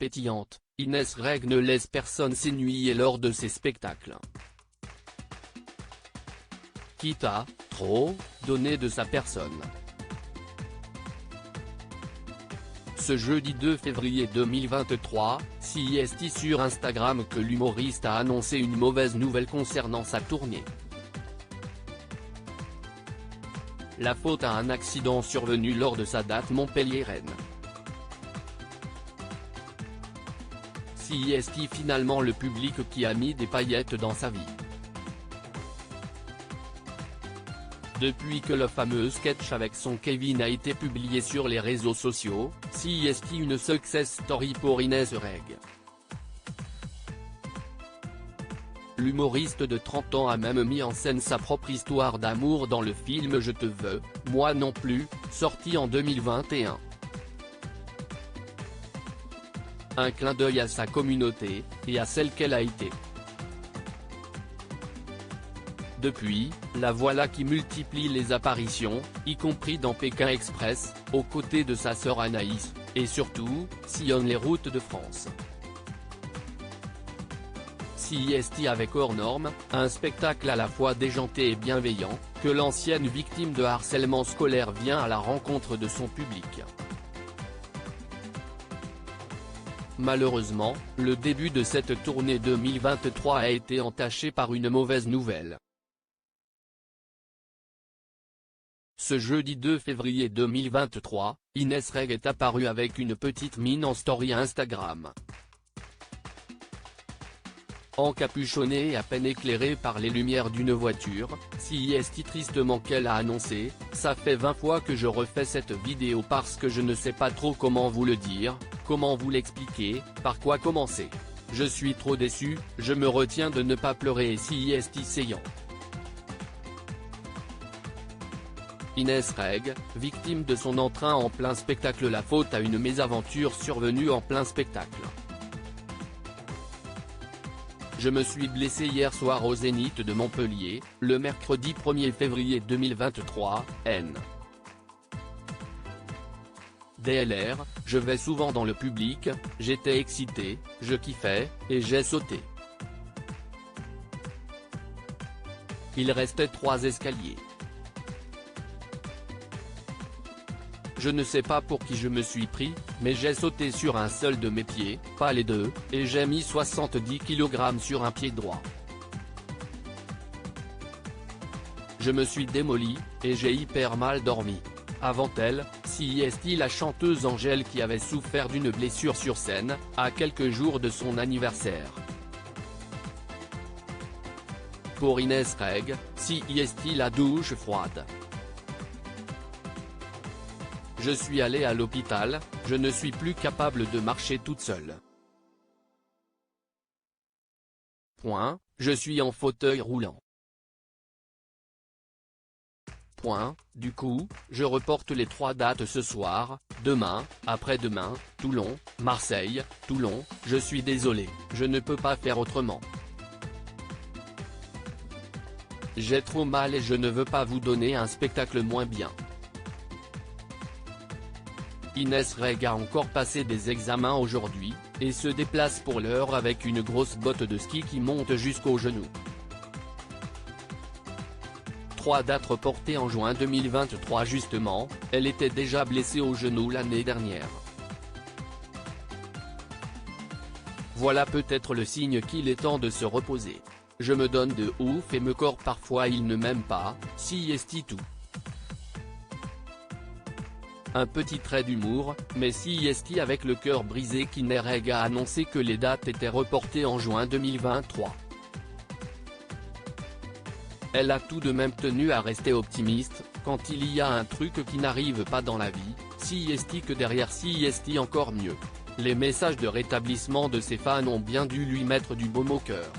pétillante, Inès Reg ne laisse personne s'ennuyer lors de ses spectacles. Quitte à, trop, donner de sa personne. Ce jeudi 2 février 2023, CIST sur Instagram que l'humoriste a annoncé une mauvaise nouvelle concernant sa tournée. La faute à un accident survenu lors de sa date Montpellier-Rennes. CIST finalement le public qui a mis des paillettes dans sa vie. Depuis que le fameux sketch avec son Kevin a été publié sur les réseaux sociaux, CIST une success story pour Inès Reg. L'humoriste de 30 ans a même mis en scène sa propre histoire d'amour dans le film Je te veux, moi non plus, sorti en 2021. Un clin d'œil à sa communauté, et à celle qu'elle a été. Depuis, la voilà qui multiplie les apparitions, y compris dans Pékin Express, aux côtés de sa sœur Anaïs, et surtout, sillonne les routes de France. CIST avec Hors Norme, un spectacle à la fois déjanté et bienveillant, que l'ancienne victime de harcèlement scolaire vient à la rencontre de son public. Malheureusement, le début de cette tournée 2023 a été entaché par une mauvaise nouvelle. Ce jeudi 2 février 2023, Inès Reg est apparue avec une petite mine en story Instagram. Encapuchonnée et à peine éclairée par les lumières d'une voiture, CIST tristement qu'elle a annoncé « Ça fait 20 fois que je refais cette vidéo parce que je ne sais pas trop comment vous le dire, comment vous l'expliquer, par quoi commencer. Je suis trop déçue, je me retiens de ne pas pleurer et CIST saillant. » Inès Reg, victime de son entrain en plein spectacle. La faute à une mésaventure survenue en plein spectacle. Je me suis blessé hier soir au Zénith de Montpellier, le mercredi 1er février 2023, N. DLR, je vais souvent dans le public, j'étais excité, je kiffais, et j'ai sauté. Il restait 3 escaliers. Je ne sais pas pour qui je me suis pris, mais j'ai sauté sur un seul de mes pieds, pas les deux, et j'ai mis 70 kg sur un pied droit. Je me suis démoli, et j'ai hyper mal dormi. Avant elle, CIST la chanteuse Angèle qui avait souffert d'une blessure sur scène, à quelques jours de son anniversaire. Pour Inès Reg, CIST la douche froide. Je suis allée à l'hôpital, je ne suis plus capable de marcher toute seule. Je suis en fauteuil roulant. Du coup, je reporte les 3 dates ce soir, demain, après-demain, Toulon, Marseille, Toulon, je suis désolé, je ne peux pas faire autrement. J'ai trop mal et je ne veux pas vous donner un spectacle moins bien. Inès Reg a encore passé des examens aujourd'hui, et se déplace pour l'heure avec une grosse botte de ski qui monte jusqu'aux genoux. 3 dates reportées en juin 2023 justement, elle était déjà blessée au genou l'année dernière. Voilà peut-être le signe qu'il est temps de se reposer. Je me donne de ouf et me corps parfois il ne m'aime pas, CIST tout. Un petit trait d'humour, mais CIST avec le cœur brisé qu'Inès Reg a annoncé que les dates étaient reportées en juin 2023. Elle a tout de même tenu à rester optimiste, quand il y a un truc qui n'arrive pas dans la vie, CIST que derrière CIST encore mieux. Les messages de rétablissement de ses fans ont bien dû lui mettre du baume au cœur.